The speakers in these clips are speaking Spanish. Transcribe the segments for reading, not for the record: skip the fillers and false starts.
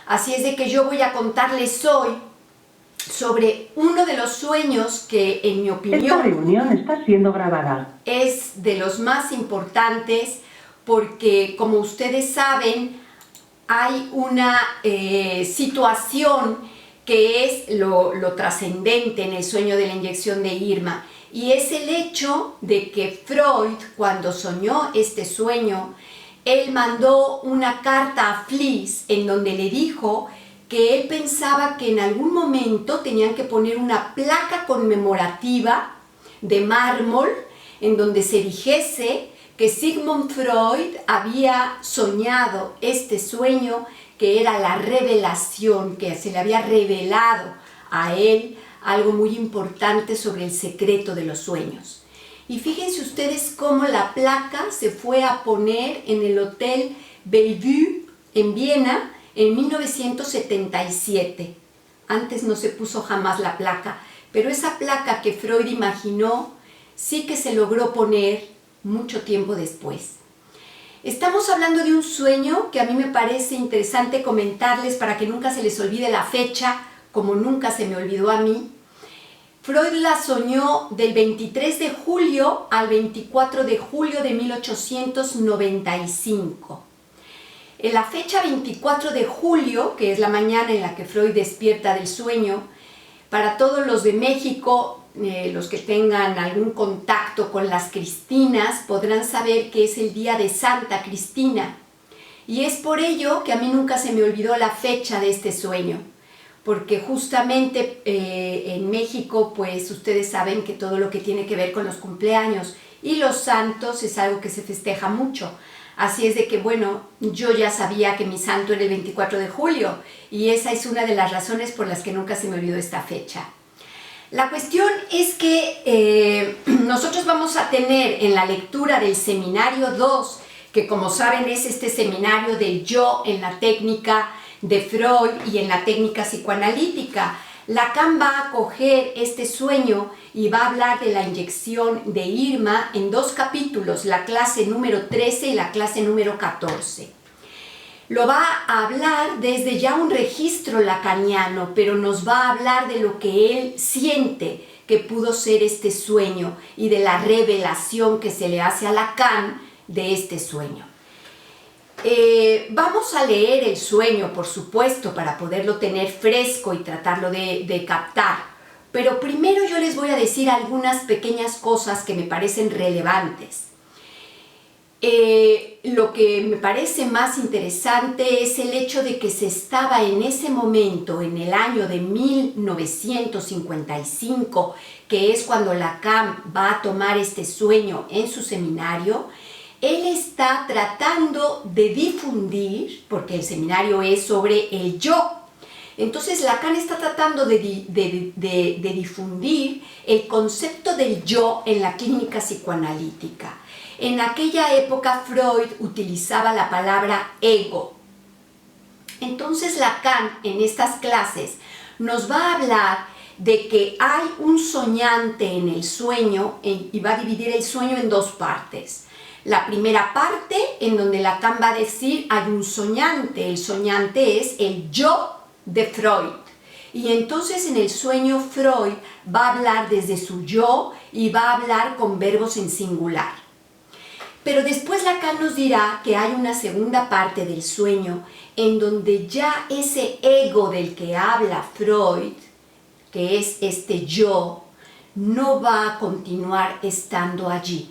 Así es de que yo voy a contarles hoy sobre uno de los sueños que, en mi opinión, esta reunión está siendo grabada. Es de los más importantes porque, como ustedes saben, hay una situación que es lo trascendente en el sueño de la inyección de Irma, y es el hecho de que Freud, cuando soñó este sueño, él mandó una carta a Fliess en donde le dijo que él pensaba que en algún momento tenían que poner una placa conmemorativa de mármol en donde se dijese que Sigmund Freud había soñado este sueño, que era la revelación, que se le había revelado a él algo muy importante sobre el secreto de los sueños. Y fíjense ustedes cómo la placa se fue a poner en el Hotel Bellevue en Viena en 1977. Antes no se puso jamás la placa, pero esa placa que Freud imaginó sí que se logró poner mucho tiempo después. Estamos hablando de un sueño que a mí me parece interesante comentarles para que nunca se les olvide la fecha, como nunca se me olvidó a mí. Freud la soñó del 23 de julio al 24 de julio de 1895. En la fecha 24 de julio, que es la mañana en la que Freud despierta del sueño, para todos los de México, los que tengan algún contacto con las Cristinas, podrán saber que es el día de Santa Cristina. Y es por ello que a mí nunca se me olvidó la fecha de este sueño, porque justamente en México, pues ustedes saben que todo lo que tiene que ver con los cumpleaños y los santos es algo que se festeja mucho. Así es de que, bueno, yo ya sabía que mi santo era el 24 de julio y esa es una de las razones por las que nunca se me olvidó esta fecha. La cuestión es que nosotros vamos a tener en la lectura del Seminario 2, que como saben es este seminario del yo en la técnica de Freud y en la técnica psicoanalítica. Lacan va a coger este sueño y va a hablar de la inyección de Irma en dos capítulos, la clase número 13 y la clase número 14. Lo va a hablar desde ya un registro lacaniano, pero nos va a hablar de lo que él siente que pudo ser este sueño y de la revelación que se le hace a Lacan de este sueño. Vamos a leer el sueño, por supuesto, para poderlo tener fresco y tratarlo de captar. Pero primero yo les voy a decir algunas pequeñas cosas que me parecen relevantes. Lo que me parece más interesante es el hecho de que se estaba en ese momento, en el año de 1955, que es cuando Lacan va a tomar este sueño en su seminario. Él está tratando de difundir, porque el seminario es sobre el yo. Entonces Lacan está tratando de difundir el concepto del yo en la clínica psicoanalítica. En aquella época Freud utilizaba la palabra ego. Entonces Lacan en estas clases nos va a hablar de que hay un soñante en el sueño y va a dividir el sueño en dos partes. La primera parte, en donde Lacan va a decir hay un soñante, el soñante es el yo de Freud. Y entonces en el sueño Freud va a hablar desde su yo y va a hablar con verbos en singular. Pero después Lacan nos dirá que hay una segunda parte del sueño en donde ya ese ego del que habla Freud, que es este yo, no va a continuar estando allí.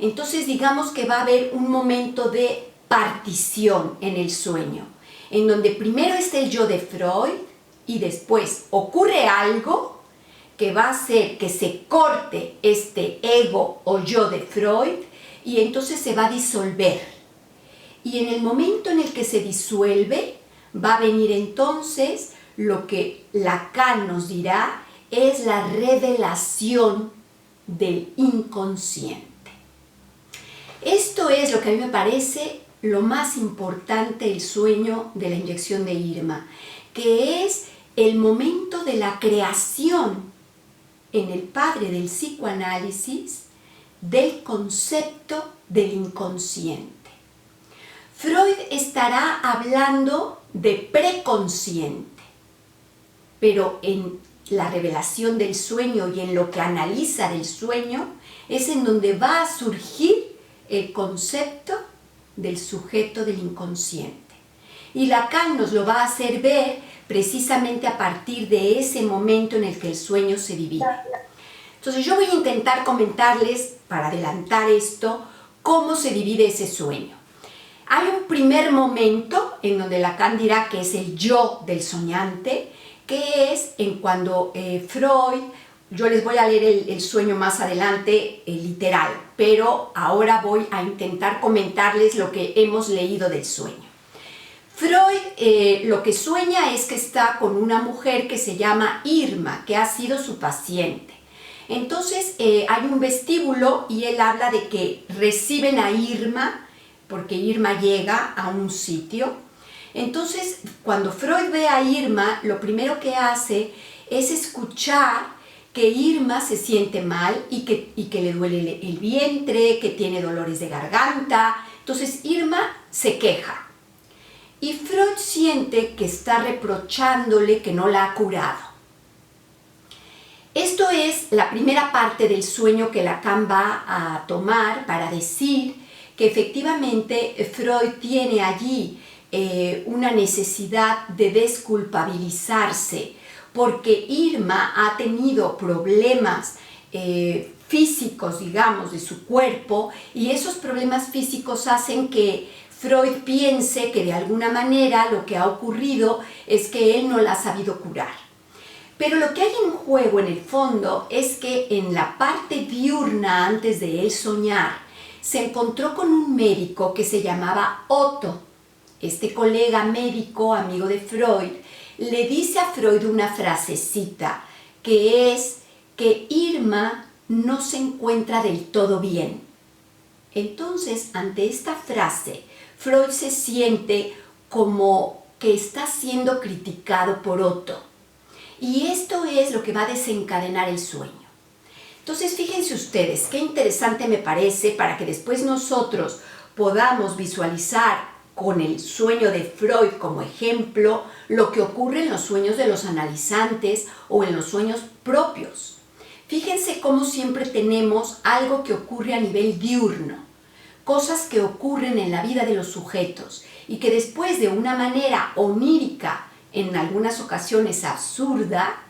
Entonces digamos que va a haber un momento de partición en el sueño, en donde primero está el yo de Freud y después ocurre algo que va a hacer que se corte este ego o yo de Freud y entonces se va a disolver. Y en el momento en el que se disuelve va a venir entonces lo que Lacan nos dirá es la revelación del inconsciente. Esto es lo que a mí me parece lo más importante del sueño de la inyección de Irma, que es el momento de la creación en el padre del psicoanálisis del concepto del inconsciente. Freud estará hablando de preconsciente, pero en la revelación del sueño y en lo que analiza del sueño es en donde va a surgir el concepto del sujeto del inconsciente. Y Lacan nos lo va a hacer ver precisamente a partir de ese momento en el que el sueño se divide. Entonces yo voy a intentar comentarles, para adelantar esto, cómo se divide ese sueño. Hay un primer momento en donde Lacan dirá que es el yo del soñante, que es en cuando Freud, yo les voy a leer el sueño más adelante, literal, pero ahora voy a intentar comentarles lo que hemos leído del sueño. Freud lo que sueña es que está con una mujer que se llama Irma, que ha sido su paciente. Entonces hay un vestíbulo y él habla de que reciben a Irma, porque Irma llega a un sitio. Entonces, cuando Freud ve a Irma, lo primero que hace es escuchar que Irma se siente mal y que le duele el vientre, que tiene dolores de garganta. Entonces Irma se queja. Y Freud siente que está reprochándole que no la ha curado. Esto es la primera parte del sueño que Lacan va a tomar para decir que efectivamente Freud tiene allí una necesidad de desculpabilizarse porque Irma ha tenido problemas físicos, digamos, de su cuerpo, y esos problemas físicos hacen que Freud piense que de alguna manera lo que ha ocurrido es que él no la ha sabido curar. Pero lo que hay en juego en el fondo es que en la parte diurna, antes de él soñar, se encontró con un médico que se llamaba Otto. Este colega médico, amigo de Freud, le dice a Freud una frasecita que es que Irma no se encuentra del todo bien. Entonces, ante esta frase, Freud se siente como que está siendo criticado por Otto. Y esto es lo que va a desencadenar el sueño. Entonces, fíjense ustedes, qué interesante me parece para que después nosotros podamos visualizar con el sueño de Freud como ejemplo lo que ocurre en los sueños de los analizantes o en los sueños propios. Fíjense cómo siempre tenemos algo que ocurre a nivel diurno, cosas que ocurren en la vida de los sujetos y que después de una manera onírica, en algunas ocasiones absurda,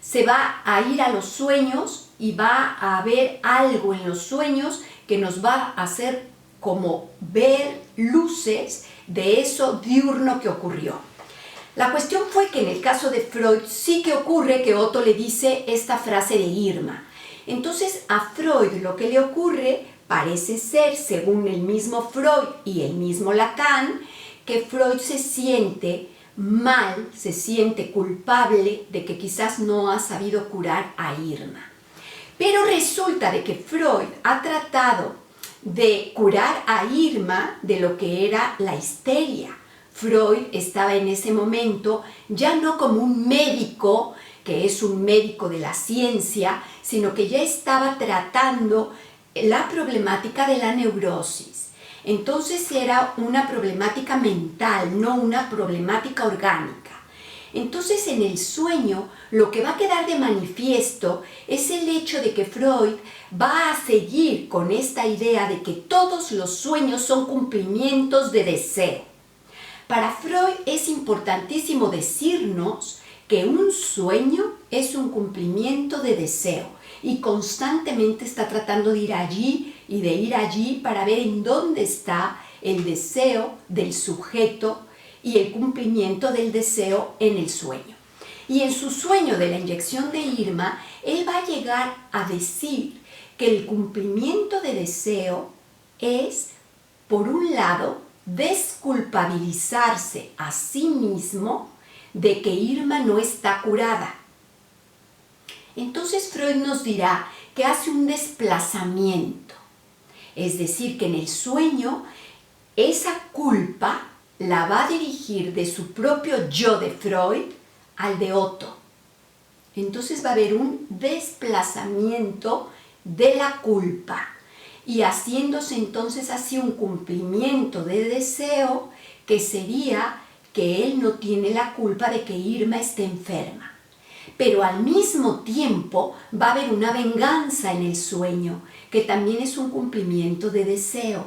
se va a ir a los sueños y va a haber algo en los sueños que nos va a hacer como ver luces de eso diurno que ocurrió. La cuestión fue que en el caso de Freud sí que ocurre que Otto le dice esta frase de Irma. Entonces a Freud lo que le ocurre parece ser, según el mismo Freud y el mismo Lacan, que Freud se siente mal, se siente culpable de que quizás no ha sabido curar a Irma. Pero resulta de que Freud ha tratado de curar a Irma de lo que era la histeria. Freud estaba en ese momento ya no como un médico, que es un médico de la ciencia, sino que ya estaba tratando la problemática de la neurosis. Entonces era una problemática mental, no una problemática orgánica. Entonces en el sueño lo que va a quedar de manifiesto es el hecho de que Freud va a seguir con esta idea de que todos los sueños son cumplimientos de deseo. Para Freud es importantísimo decirnos que un sueño es un cumplimiento de deseo y constantemente está tratando de ir allí y de ir allí para ver en dónde está el deseo del sujeto y el cumplimiento del deseo en el sueño. Y en su sueño de la inyección de Irma, él va a llegar a decir que el cumplimiento de deseo es, por un lado, desculpabilizarse a sí mismo de que Irma no está curada. Entonces Freud nos dirá que hace un desplazamiento, es decir, que en el sueño esa culpa la va a dirigir de su propio yo de Freud al de Otto. Entonces va a haber un desplazamiento de la culpa. y haciéndose entonces así un cumplimiento de deseo que sería que él no tiene la culpa de que Irma esté enferma. Pero al mismo tiempo va a haber una venganza en el sueño, que también es un cumplimiento de deseo,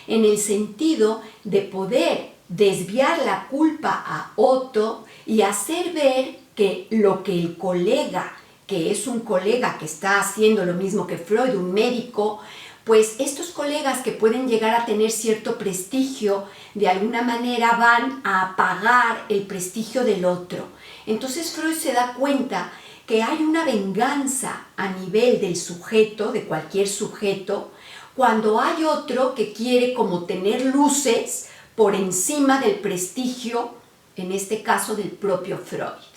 en el sentido de poder desviar la culpa a Otto y hacer ver que lo que el colega, que es un colega que está haciendo lo mismo que Freud, un médico, pues estos colegas que pueden llegar a tener cierto prestigio, de alguna manera van a apagar el prestigio del otro. Entonces Freud se da cuenta que hay una venganza a nivel del sujeto, de cualquier sujeto, cuando hay otro que quiere como tener luces por encima del prestigio, en este caso del propio Freud.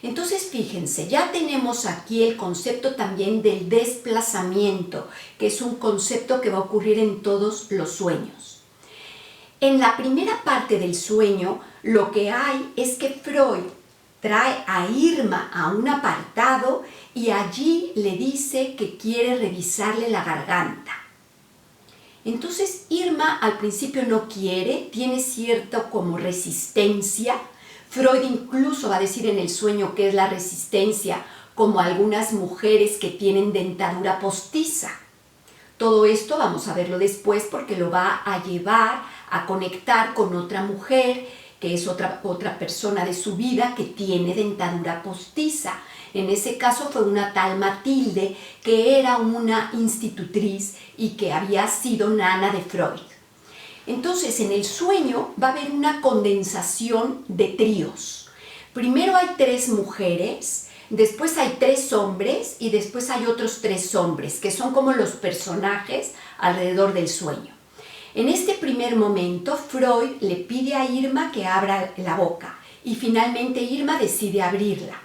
Entonces fíjense, ya tenemos aquí el concepto también del desplazamiento, que es un concepto que va a ocurrir en todos los sueños. En la primera parte del sueño, lo que hay es que Freud trae a Irma a un apartado y allí le dice que quiere revisarle la garganta. Entonces Irma al principio no quiere, tiene cierta como resistencia. Freud incluso va a decir en el sueño que es la resistencia, como algunas mujeres que tienen dentadura postiza. Todo esto vamos a verlo después porque lo va a llevar a conectar con otra mujer, que es otra persona de su vida que tiene dentadura postiza. En ese caso fue una tal Matilde, que era una institutriz y que había sido nana de Freud. Entonces, en el sueño va a haber una condensación de tríos. Primero hay 3 mujeres, después hay 3 hombres y después hay otros 3 hombres, que son como los personajes alrededor del sueño. En este primer momento, Freud le pide a Irma que abra la boca y finalmente Irma decide abrirla.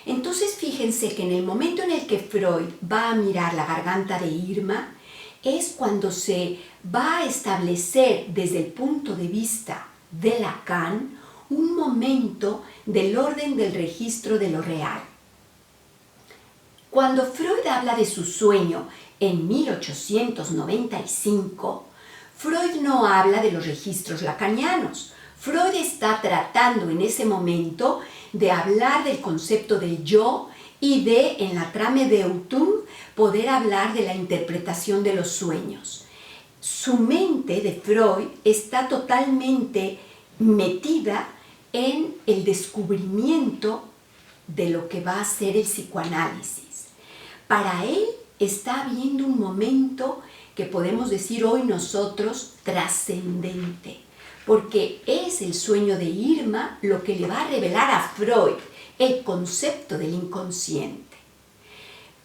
Entonces, fíjense que en el momento en el que Freud va a mirar la garganta de Irma, es cuando se va a establecer desde el punto de vista de Lacan un momento del orden del registro de lo real. Cuando Freud habla de su sueño en 1895, Freud no habla de los registros lacanianos. Freud está tratando en ese momento de hablar del concepto del yo y de, en la trame de Eutung, poder hablar de la interpretación de los sueños. Su mente de Freud está totalmente metida en el descubrimiento de lo que va a ser el psicoanálisis. Para él está habiendo un momento que podemos decir hoy nosotros trascendente, porque es el sueño de Irma lo que le va a revelar a Freud el concepto del inconsciente.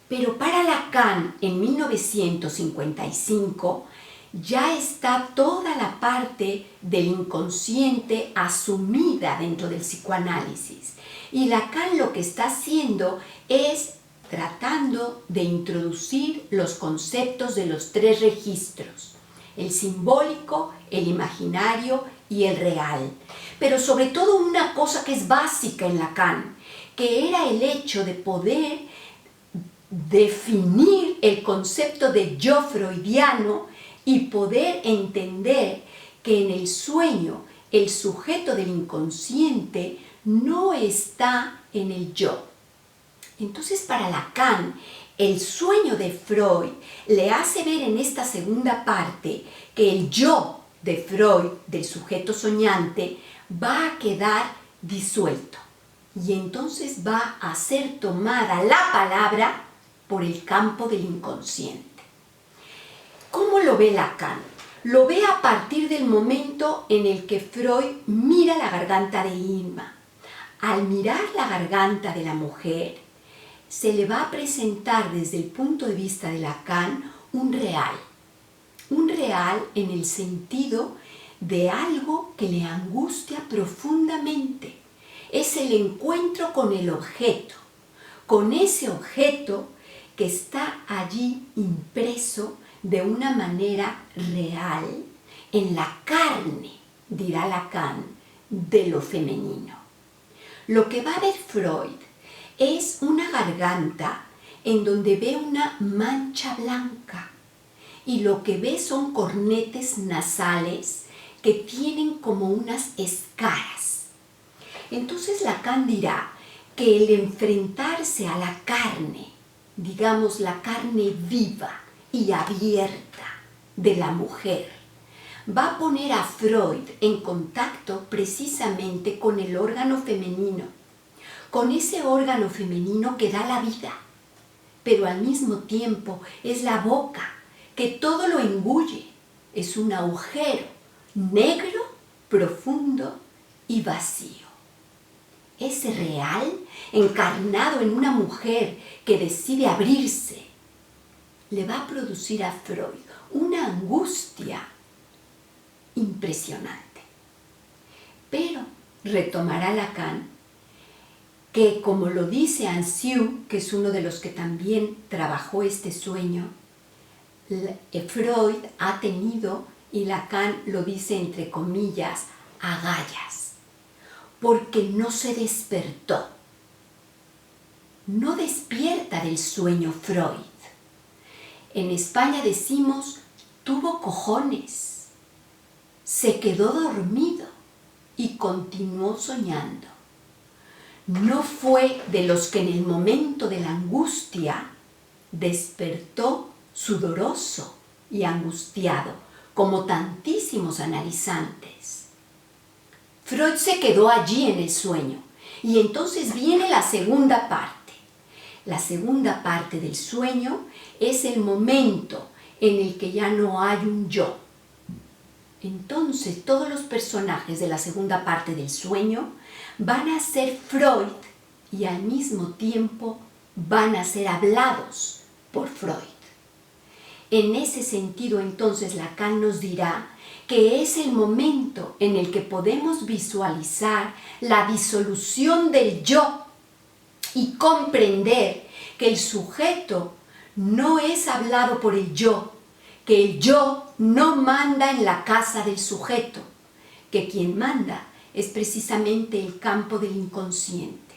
Pero para Lacan, en 1955, ya está toda la parte del inconsciente asumida dentro del psicoanálisis. Y Lacan lo que está haciendo es tratando de introducir los conceptos de los 3 registros, el simbólico, el imaginario y el real. Pero sobre todo una cosa que es básica en Lacan, que era el hecho de poder definir el concepto de yo freudiano y poder entender que en el sueño el sujeto del inconsciente no está en el yo. Entonces, para Lacan, el sueño de Freud le hace ver en esta segunda parte que el yo de Freud, del sujeto soñante, va a quedar disuelto. Y entonces va a ser tomada la palabra por el campo del inconsciente. ¿Cómo lo ve Lacan? Lo ve a partir del momento en el que Freud mira la garganta de Irma. Al mirar la garganta de la mujer, se le va a presentar desde el punto de vista de Lacan un real en el sentido de algo que le angustia profundamente. Es el encuentro con el objeto, con ese objeto que está allí impreso de una manera real en la carne, dirá Lacan, de lo femenino. Lo que va a ver Freud es una garganta en donde ve una mancha blanca y lo que ve son cornetes nasales que tienen como unas escaras. Entonces Lacan dirá que el enfrentarse a la carne, digamos la carne viva y abierta de la mujer, va a poner a Freud en contacto precisamente con el órgano femenino, con ese órgano femenino que da la vida, pero al mismo tiempo es la boca que todo lo engulle, es un agujero negro, profundo y vacío. Es real, encarnado en una mujer que decide abrirse. Le va a producir a Freud una angustia impresionante. Pero retomará Lacan que, como lo dice Anciu, que es uno de los que también trabajó este sueño, Freud ha tenido, y Lacan lo dice entre comillas, agallas, porque no se despertó. No despierta del sueño Freud. En España decimos, tuvo cojones, se quedó dormido y continuó soñando. No fue de los que en el momento de la angustia despertó sudoroso y angustiado, como tantísimos analizantes. Freud se quedó allí en el sueño, y entonces viene la segunda parte. La segunda parte del sueño es el momento en el que ya no hay un yo. Entonces todos los personajes de la segunda parte del sueño van a ser Freud y al mismo tiempo van a ser hablados por Freud. En ese sentido, entonces, Lacan nos dirá que es el momento en el que podemos visualizar la disolución del yo y comprender que el sujeto no es hablado por el yo, que el yo no manda en la casa del sujeto, que quien manda es precisamente el campo del inconsciente.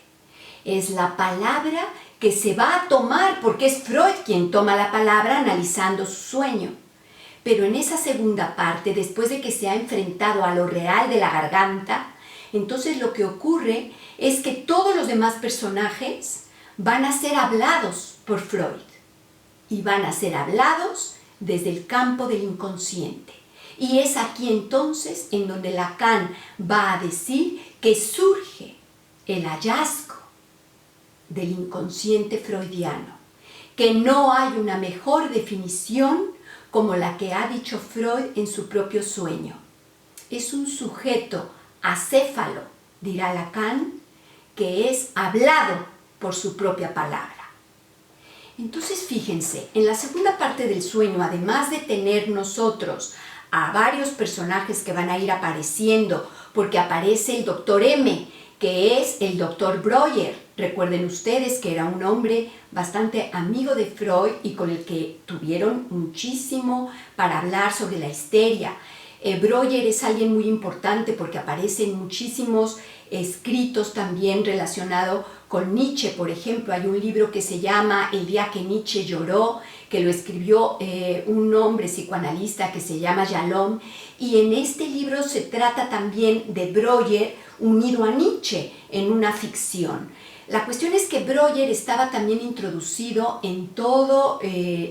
Es la palabra que se va a tomar, porque es Freud quien toma la palabra analizando su sueño. Pero en esa segunda parte, después de que se ha enfrentado a lo real de la garganta, entonces lo que ocurre es que todos los demás personajes van a ser hablados por Freud. Y van a ser hablados desde el campo del inconsciente. Y es aquí entonces en donde Lacan va a decir que surge el hallazgo del inconsciente freudiano, que no hay una mejor definición como la que ha dicho Freud en su propio sueño. Es un sujeto acéfalo, dirá Lacan, que es hablado por su propia palabra. Entonces fíjense, en la segunda parte del sueño, además de tener nosotros a varios personajes que van a ir apareciendo, porque aparece el doctor M, que es el doctor Breuer. Recuerden ustedes que era un hombre bastante amigo de Freud y con el que tuvieron muchísimo para hablar sobre la histeria. Breuer es alguien muy importante porque aparece en muchísimos escritos también relacionados con Nietzsche. Por ejemplo, hay un libro que se llama El día que Nietzsche lloró, que lo escribió un hombre psicoanalista que se llama Jalom, y en este libro se trata también de Breuer unido a Nietzsche en una ficción. La cuestión es que Breuer estaba también introducido en todos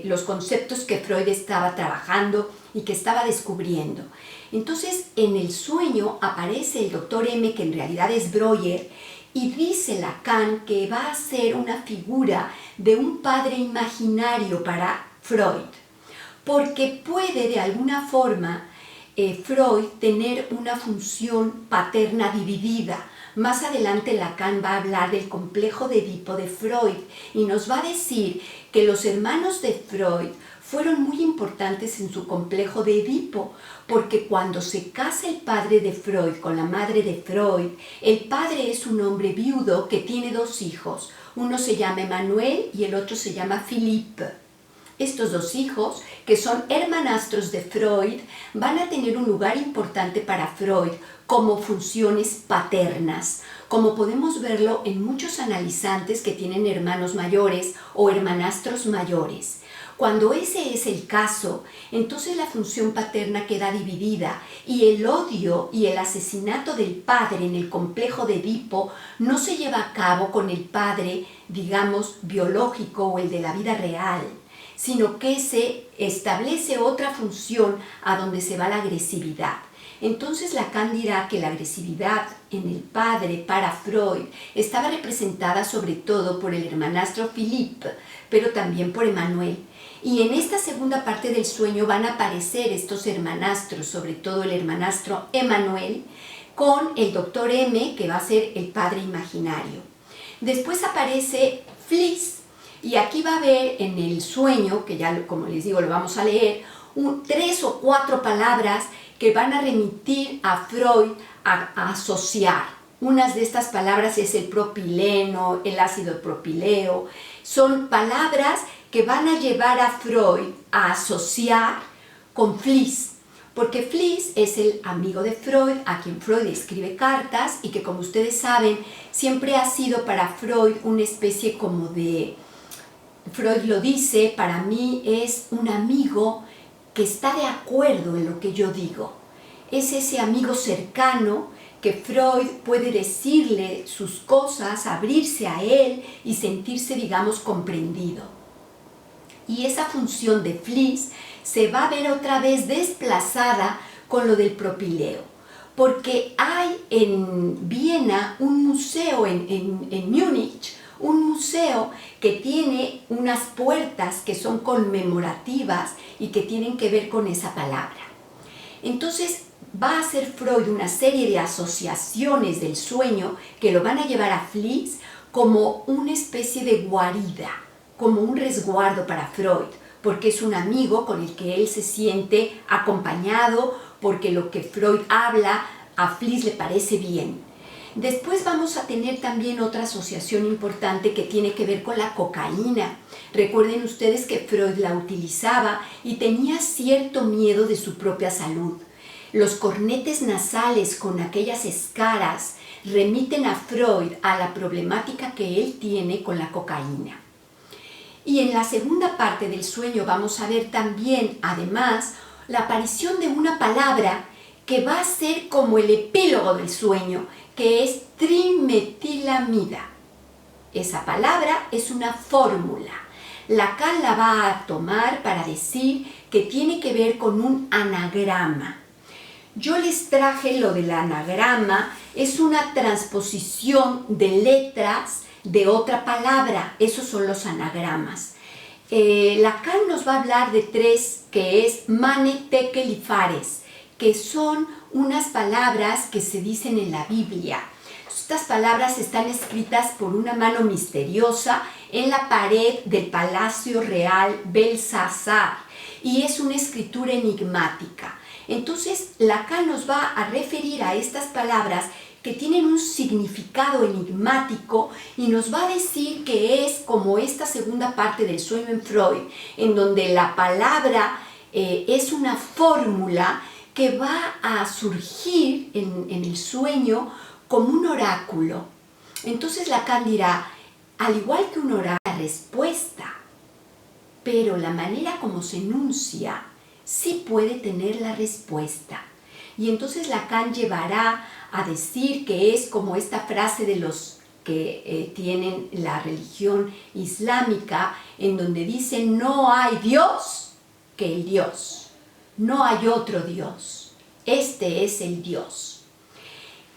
los conceptos que Freud estaba trabajando y que estaba descubriendo. Entonces, en el sueño aparece el doctor M, que en realidad es Breuer, y dice Lacan que va a ser una figura de un padre imaginario para Freud, porque puede de alguna forma Freud tener una función paterna dividida. Más adelante Lacan va a hablar del complejo de Edipo de Freud y nos va a decir que los hermanos de Freud fueron muy importantes en su complejo de Edipo, porque cuando se casa el padre de Freud con la madre de Freud, el padre es un hombre viudo que tiene dos hijos. Uno se llama Emmanuel y el otro se llama Philippe. Estos dos hijos, que son hermanastros de Freud, van a tener un lugar importante para Freud como funciones paternas, como podemos verlo en muchos analizantes que tienen hermanos mayores o hermanastros mayores. Cuando ese es el caso, entonces la función paterna queda dividida y el odio y el asesinato del padre en el complejo de Edipo no se lleva a cabo con el padre, digamos, biológico o el de la vida real, sino que se establece otra función a donde se va la agresividad. Entonces Lacan dirá que la agresividad en el padre para Freud estaba representada sobre todo por el hermanastro Philippe, pero también por Emmanuel. Y en esta segunda parte del sueño van a aparecer estos hermanastros, sobre todo el hermanastro Emmanuel, con el doctor M, que va a ser el padre imaginario. Después aparece Fliss, y aquí va a haber en el sueño, que ya como les digo lo vamos a leer, 3 o 4 palabras que van a remitir a Freud a asociar. Unas de estas palabras es el propileno, el ácido propileo. Son palabras que van a llevar a Freud a asociar con Fliss, porque Fliss es el amigo de Freud, a quien Freud escribe cartas y que, como ustedes saben, siempre ha sido para Freud una especie como de... Freud lo dice, para mí es un amigo que está de acuerdo en lo que yo digo. Es ese amigo cercano que Freud puede decirle sus cosas, abrirse a él y sentirse, digamos, comprendido. Y esa función de Fliss se va a ver otra vez desplazada con lo del propileo, porque hay en Viena un museo, en Múnich, un museo que tiene unas puertas que son conmemorativas y que tienen que ver con esa palabra. Entonces va a hacer Freud una serie de asociaciones del sueño que lo van a llevar a Fliss como una especie de guarida, como un resguardo para Freud, porque es un amigo con el que él se siente acompañado, porque lo que Freud habla a Fliss le parece bien. Después vamos a tener también otra asociación importante que tiene que ver con la cocaína. Recuerden ustedes que Freud la utilizaba y tenía cierto miedo de su propia salud. Los cornetes nasales con aquellas escaras remiten a Freud a la problemática que él tiene con la cocaína. Y en la segunda parte del sueño vamos a ver también, además, la aparición de una palabra que va a ser como el epílogo del sueño, que es trimetilamida. Esa palabra es una fórmula. Lacan la va a tomar para decir que tiene que ver con un anagrama. Yo les traje lo del anagrama, es una transposición de letras de otra palabra. Esos son los anagramas. Lacan nos va a hablar de 3, que es mane, tekel y fares, que son unas palabras que se dicen en la Biblia. Estas palabras están escritas por una mano misteriosa en la pared del Palacio Real Belsasar y es una escritura enigmática. Entonces Lacan nos va a referir a estas palabras que tienen un significado enigmático y nos va a decir que es como esta segunda parte del sueño en Freud, en donde la palabra es una fórmula que va a surgir en el sueño como un oráculo. Entonces Lacan dirá, al igual que un oráculo, la respuesta, pero la manera como se enuncia sí puede tener la respuesta. Y entonces Lacan llevará a decir que es como esta frase de los que tienen la religión islámica, en donde dicen no hay Dios que el Dios. No hay otro Dios, este es el Dios.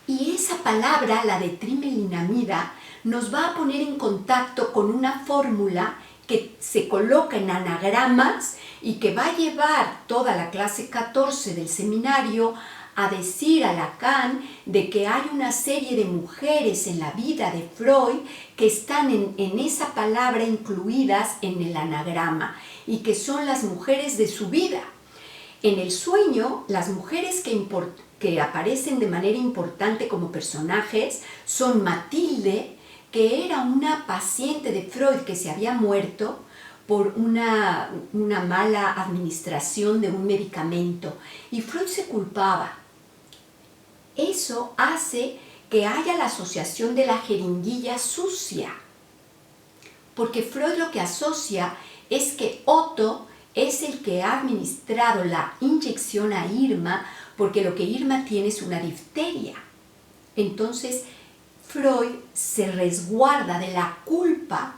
Y esa palabra, la de trimelinamida, nos va a poner en contacto con una fórmula que se coloca en anagramas y que va a llevar toda la clase 14 del seminario a decir a Lacan de que hay una serie de mujeres en la vida de Freud que están en esa palabra incluidas en el anagrama y que son las mujeres de su vida. En el sueño, las mujeres que aparecen de manera importante como personajes son Matilde, que era una paciente de Freud que se había muerto por una mala administración de un medicamento, y Freud se culpaba. Eso hace que haya la asociación de la jeringuilla sucia, porque Freud lo que asocia es que Otto es el que ha administrado la inyección a Irma porque lo que Irma tiene es una difteria. Entonces, Freud se resguarda de la culpa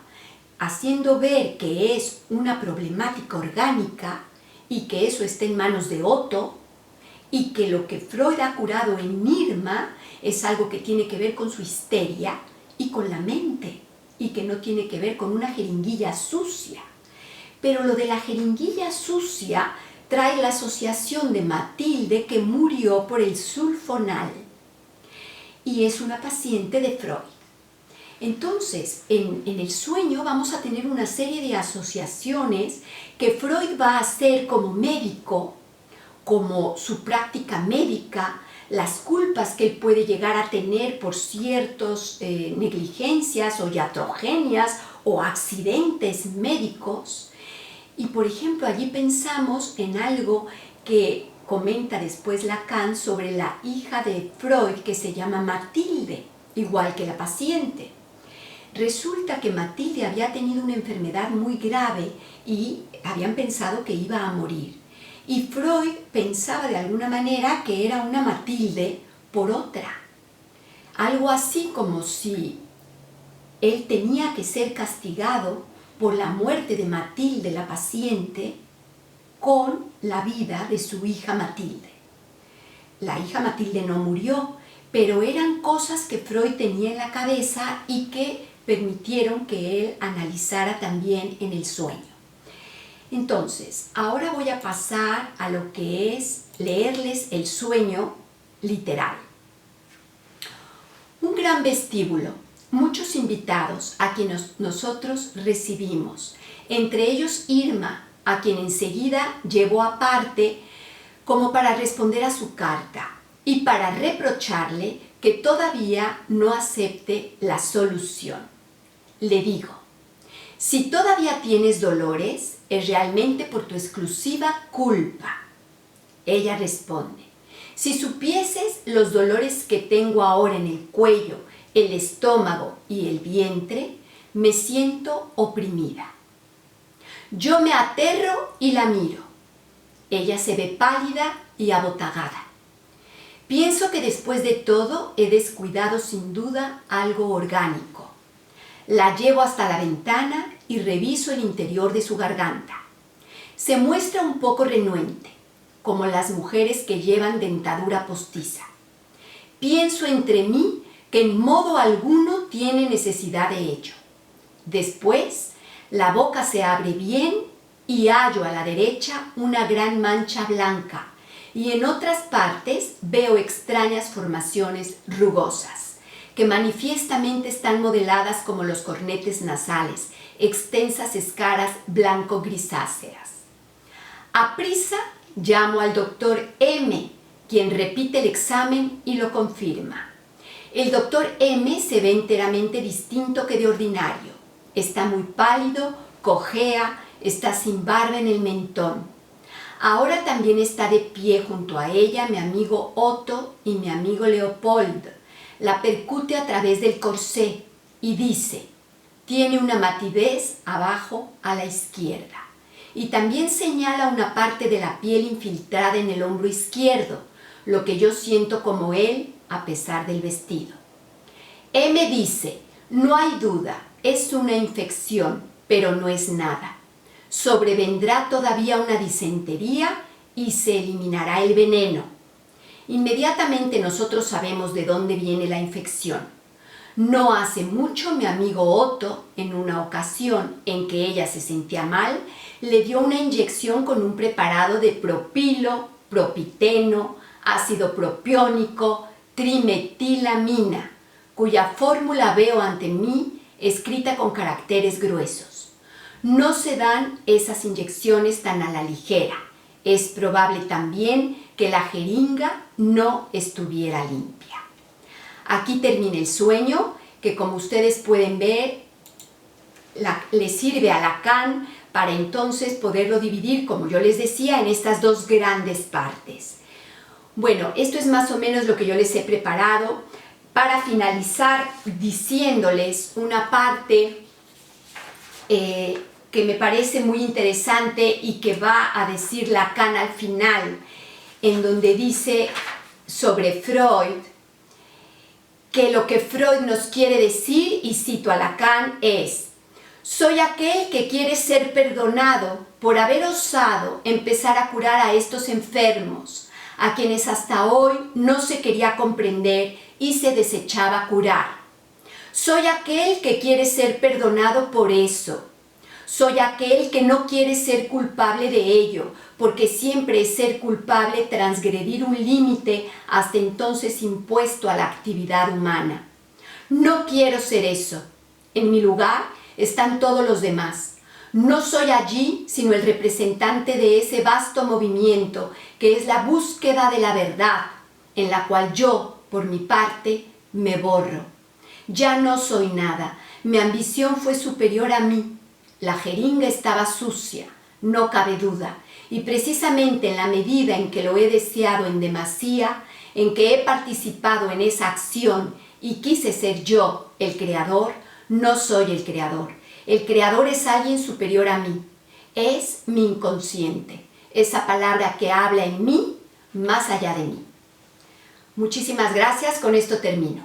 haciendo ver que es una problemática orgánica y que eso está en manos de Otto y que lo que Freud ha curado en Irma es algo que tiene que ver con su histeria y con la mente y que no tiene que ver con una jeringuilla sucia. Pero lo de la jeringuilla sucia trae la asociación de Matilde que murió por el sulfonal y es una paciente de Freud. Entonces, en el sueño vamos a tener una serie de asociaciones que Freud va a hacer como médico, como su práctica médica, las culpas que él puede llegar a tener por ciertas negligencias o iatrogenias o accidentes médicos. Y por ejemplo, allí pensamos en algo que comenta después Lacan sobre la hija de Freud que se llama Matilde, igual que la paciente. Resulta que Matilde había tenido una enfermedad muy grave y habían pensado que iba a morir. Y Freud pensaba de alguna manera que era una Matilde por otra. Algo así como si él tenía que ser castigado por la muerte de Matilde, la paciente, con la vida de su hija Matilde. La hija Matilde no murió, pero eran cosas que Freud tenía en la cabeza y que permitieron que él analizara también en el sueño. Entonces, ahora voy a pasar a lo que es leerles el sueño literal. Un gran vestíbulo, muchos invitados a quienes nosotros recibimos, entre ellos Irma, a quien enseguida llevó aparte como para responder a su carta y para reprocharle que todavía no acepte la solución. Le digo, si todavía tienes dolores, es realmente por tu exclusiva culpa. Ella responde, si supieses los dolores que tengo ahora en el cuello, el estómago y el vientre, me siento oprimida. Yo me aterro y la miro. Ella se ve pálida y abotagada. Pienso que después de todo he descuidado sin duda algo orgánico. La llevo hasta la ventana y reviso el interior de su garganta. Se muestra un poco renuente, como las mujeres que llevan dentadura postiza. Pienso entre mí que en modo alguno tiene necesidad de ello. Después, la boca se abre bien y hallo a la derecha una gran mancha blanca y en otras partes veo extrañas formaciones rugosas que manifiestamente están modeladas como los cornetes nasales, extensas escaras blanco-grisáceas. Aprisa llamo al doctor M, quien repite el examen y lo confirma. El doctor M se ve enteramente distinto que de ordinario. Está muy pálido, cojea, está sin barba en el mentón. Ahora también está de pie junto a ella mi amigo Otto y mi amigo Leopold. La percute a través del corsé y dice, tiene una matidez abajo a la izquierda. Y también señala una parte de la piel infiltrada en el hombro izquierdo, lo que yo siento como él a pesar del vestido. M dice, no hay duda, es una infección, pero no es nada. Sobrevendrá todavía una disentería y se eliminará el veneno. Inmediatamente nosotros sabemos de dónde viene la infección. No hace mucho mi amigo Otto, en una ocasión en que ella se sentía mal, le dio una inyección con un preparado de propilo, propiteno, ácido propiónico, trimetilamina, cuya fórmula veo ante mí escrita con caracteres gruesos. No se dan esas inyecciones tan a la ligera. Es probable también que la jeringa no estuviera limpia. Aquí termina el sueño, que como ustedes pueden ver, le sirve a Lacan para entonces poderlo dividir, como yo les decía, en estas dos grandes partes. Bueno, esto es más o menos lo que yo les he preparado para finalizar diciéndoles una parte que me parece muy interesante y que va a decir Lacan al final, en donde dice sobre Freud, que lo que Freud nos quiere decir, y cito a Lacan, es: soy aquel que quiere ser perdonado por haber osado empezar a curar a estos enfermos, a quienes hasta hoy no se quería comprender y se desechaba curar. Soy aquel que quiere ser perdonado por eso. Soy aquel que no quiere ser culpable de ello, porque siempre es ser culpable transgredir un límite hasta entonces impuesto a la actividad humana. No quiero ser eso. En mi lugar están todos los demás. No soy allí sino el representante de ese vasto movimiento que es la búsqueda de la verdad, en la cual yo, por mi parte, me borro. Ya no soy nada. Mi ambición fue superior a mí. La jeringa estaba sucia, no cabe duda, y precisamente en la medida en que lo he deseado en demasía, en que he participado en esa acción y quise ser yo el creador, no soy el creador. El creador es alguien superior a mí, es mi inconsciente, esa palabra que habla en mí, más allá de mí. Muchísimas gracias, con esto termino.